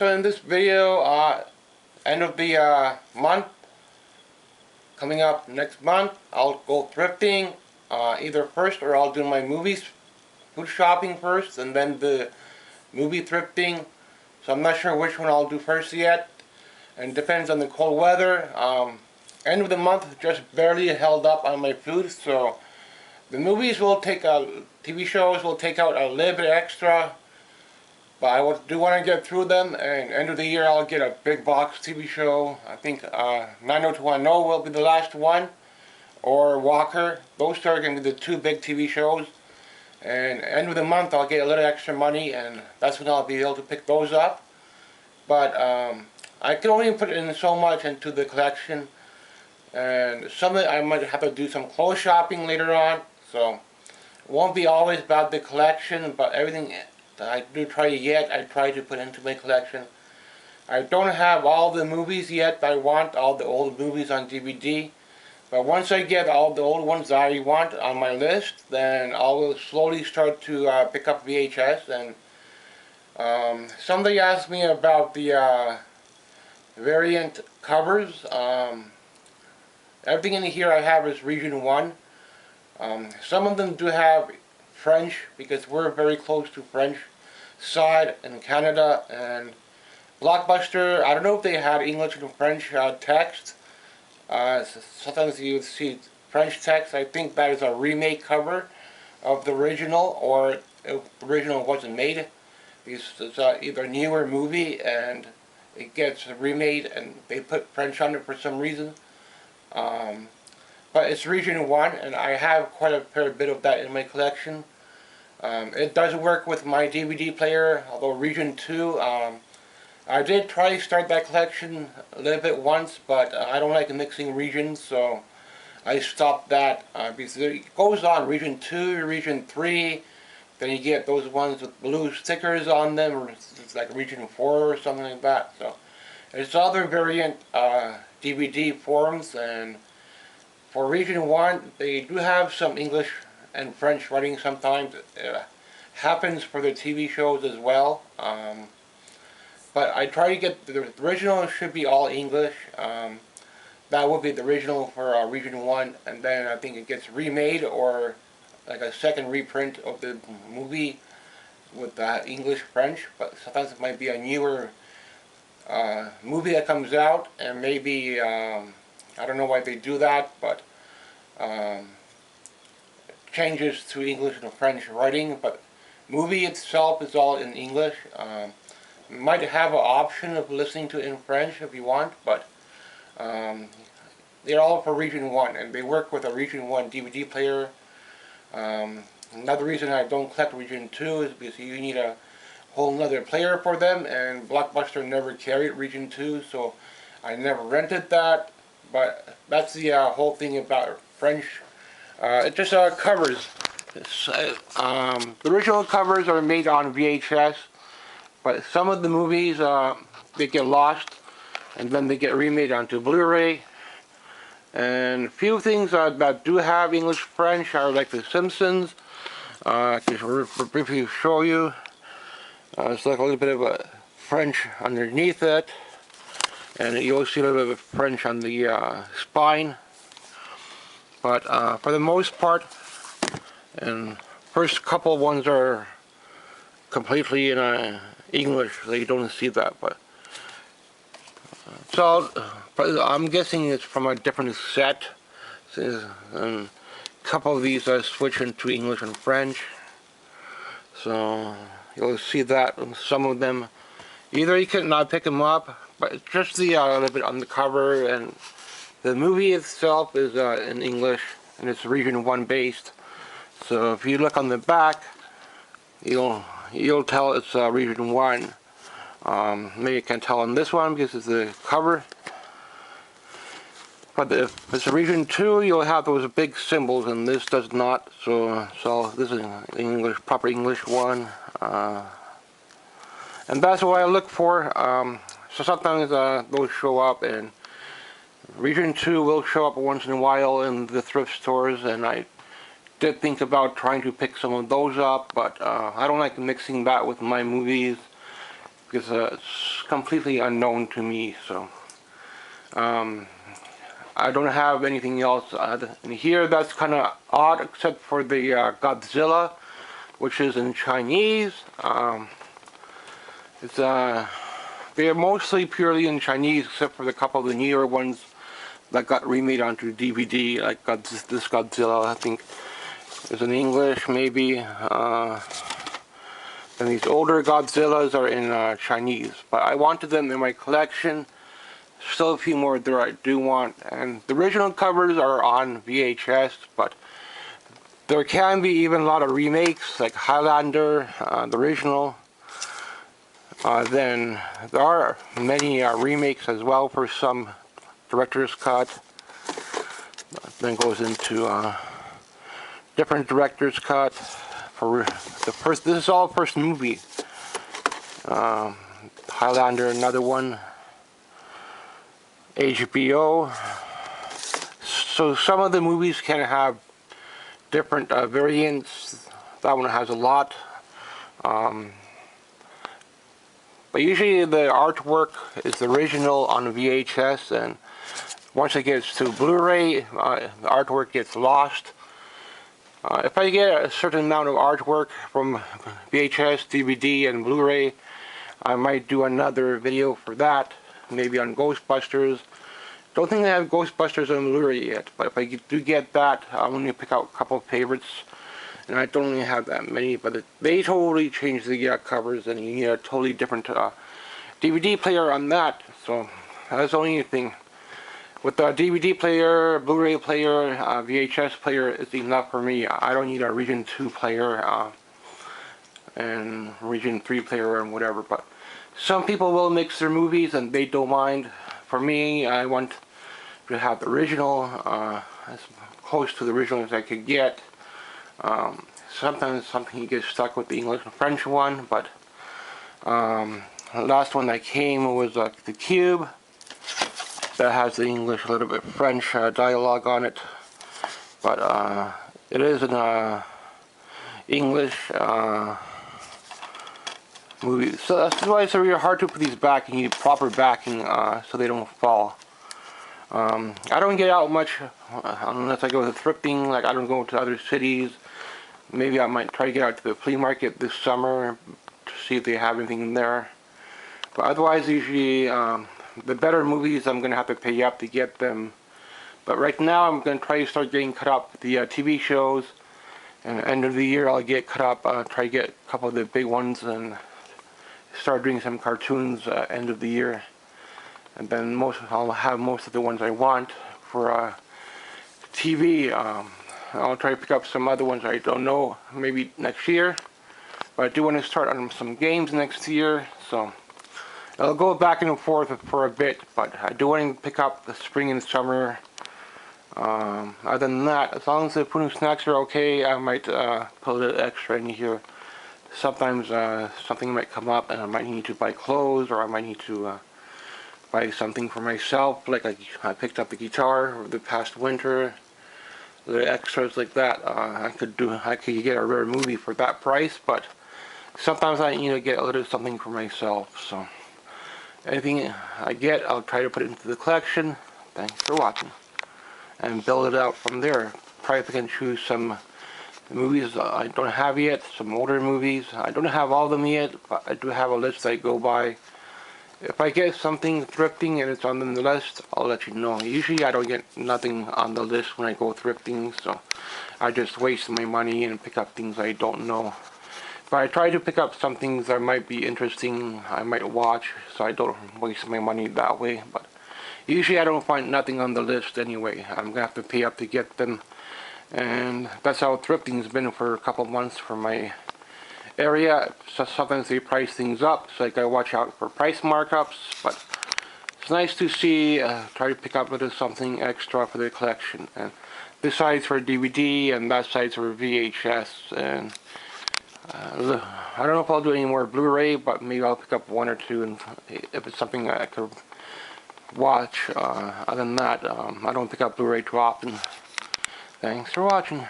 So in this video, end of the month, coming up next month, I'll go thrifting either first, or I'll do my food shopping first, and then the movie thrifting. So I'm not sure which one I'll do first yet, and it depends on the cold weather. End of the month just barely held up on my food, so the movies will take TV shows will take out a little bit extra. But I do want to get through them, and end of the year I'll get a big box TV show. I think 90210 will be the last one, or Walker. Those two are going to be the two big TV shows. And end of the month I'll get a little extra money, and that's when I'll be able to pick those up. But I can only put in so much into the collection, and some of it I might have to do some clothes shopping later on. So it won't be always about the collection, but everything I do try to I try to put into my collection. I don't have all the movies yet that I want, all the old movies on DVD. But once I get all the old ones that I want on my list, then I will slowly start to pick up VHS. And somebody asked me about the variant covers. Everything in here I have is region 1. Some of them do have French, because we're very close to French side in Canada, and Blockbuster, I don't know if they had English and French text. Sometimes you see French text. I think that is a remake cover of the original, or if the original wasn't made, because it's either a newer movie and it gets remade and they put French on it for some reason. But it's region 1, and I have quite a fair bit of that in my collection. It does work with my DVD player, although region 2, I did try to start that collection a little bit once, but I don't like mixing regions, so I stopped that, because it goes on region 2, region 3, then you get those ones with blue stickers on them, or it's like region 4 or something like that. So there's other variant DVD forms, and for region 1, they do have some English and French writing sometimes. It happens for the TV shows as well. But I try to get the original should be all English. That would be the original for region 1, and then I think it gets remade, or like a second reprint of the movie with English French. But sometimes it might be a newer movie that comes out, and maybe I don't know why they do that, but changes to English and French writing, but movie itself is all in English. You might have an option of listening to it in French if you want, but they're all for region 1, and they work with a region 1 DVD player. Another reason I don't collect region 2 is because you need a whole nother player for them, and Blockbuster never carried region 2, so I never rented that. But that's the whole thing about French. It just covers. The original covers are made on VHS, but some of the movies they get lost, and then they get remade onto Blu-ray. And a few things that do have English French are like The Simpsons. I can briefly show you. It's like a little bit of a French underneath it, and you'll see a little bit of French on the spine. But for the most part, and first couple ones are completely in English, so you don't see that. But so I'm guessing it's from a different set, and a couple of these are switch into English and French. So you'll see that in some of them. Either you can not pick them up, but just the little bit on the cover, and the movie itself is in English, and it's region 1 based. So if you look on the back, you'll tell it's region 1. Maybe you can't tell on this one because it's the cover. But if it's a region 2, you'll have those big symbols, and this does not. So this is English, proper English one. And that's what I look for. So sometimes those show up, and region 2 will show up once in a while in the thrift stores, and I did think about trying to pick some of those up, but I don't like mixing that with my movies. because it's completely unknown to me. So I don't have anything else in here that's kind of odd, except for the Godzilla, which is in Chinese. It's they're mostly purely in Chinese, except for the couple of the newer ones that got remade onto DVD, like this Godzilla, I think, is in English, maybe. And these older Godzillas are in Chinese, but I wanted them in my collection. Still a few more there I do want, and the original covers are on VHS, but there can be even a lot of remakes, like Highlander, the original. Then there are many remakes as well for some director's cut. Then goes into different director's cut for the first. This is all first movie. Highlander, another one. HBO. So some of the movies can have different variants. That one has a lot. But usually the artwork is the original on VHS, and once it gets to Blu-ray, the artwork gets lost. If I get a certain amount of artwork from VHS, DVD, and Blu-ray, I might do another video for that, maybe on Ghostbusters. Don't think I have Ghostbusters on Blu-ray yet, but if I do get that, I'm going to pick out a couple of favorites. And I don't really have that many, but they totally changed the covers, and you get a totally different DVD player on that. So that's the only thing. With the DVD player, Blu-ray player, VHS player is enough for me. I don't need a Region 2 player and Region 3 player and whatever. But some people will mix their movies and they don't mind. For me, I want to have the original, as close to the original as I could get. Sometimes something you get stuck with the English and French one, but the last one that came was the Cube. That has the English, a little bit French dialogue on it, but it is an English movie. So that's why it's really hard to put these back. You need proper backing so they don't fall. I don't get out much unless I go to thrifting. Like, I don't go to other cities. Maybe I might try to get out to the flea market this summer to see if they have anything there. But otherwise, usually the better movies, I'm going to have to pay up to get them. But right now, I'm going to try to start getting caught up with the TV shows. And at the end of the year, I'll get caught up, try to get a couple of the big ones, and start doing some cartoons end of the year. And then I'll have most of the ones I want for TV. I'll try to pick up some other ones I don't know, maybe next year. But I do want to start on some games next year, so I'll go back and forth for a bit. But I do want to pick up the spring and summer. Other than that, as long as the food and snacks are okay, I might put a little extra in here. Sometimes something might come up and I might need to buy clothes, or I might need to buy something for myself. Like I picked up the guitar over the past winter. The extras like that, I could get a rare movie for that price, but sometimes I need to get a little something for myself. So anything I get, I'll try to put it into the collection. Thanks for watching, and build it out from there. Probably if I can choose some movies I don't have yet, some older movies. I don't have all of them yet, but I do have a list I go by. If I get something thrifting and it's on the list, I'll let you know. Usually I don't get nothing on the list when I go thrifting, so I just waste my money and pick up things I don't know. But I try to pick up some things that might be interesting, I might watch, so I don't waste my money that way. But usually I don't find nothing on the list anyway. I'm going to have to pay up to get them. And that's how thrifting's been for a couple months for my area. So sometimes they price things up, so I gotta watch out for price markups, but it's nice to see, try to pick up a little something extra for the collection. And this side's for DVD and that side's for VHS, and I don't know if I'll do any more Blu-ray, but maybe I'll pick up one or two, and if it's something I could watch. Other than that, I don't pick up Blu-ray too often. Thanks for watching.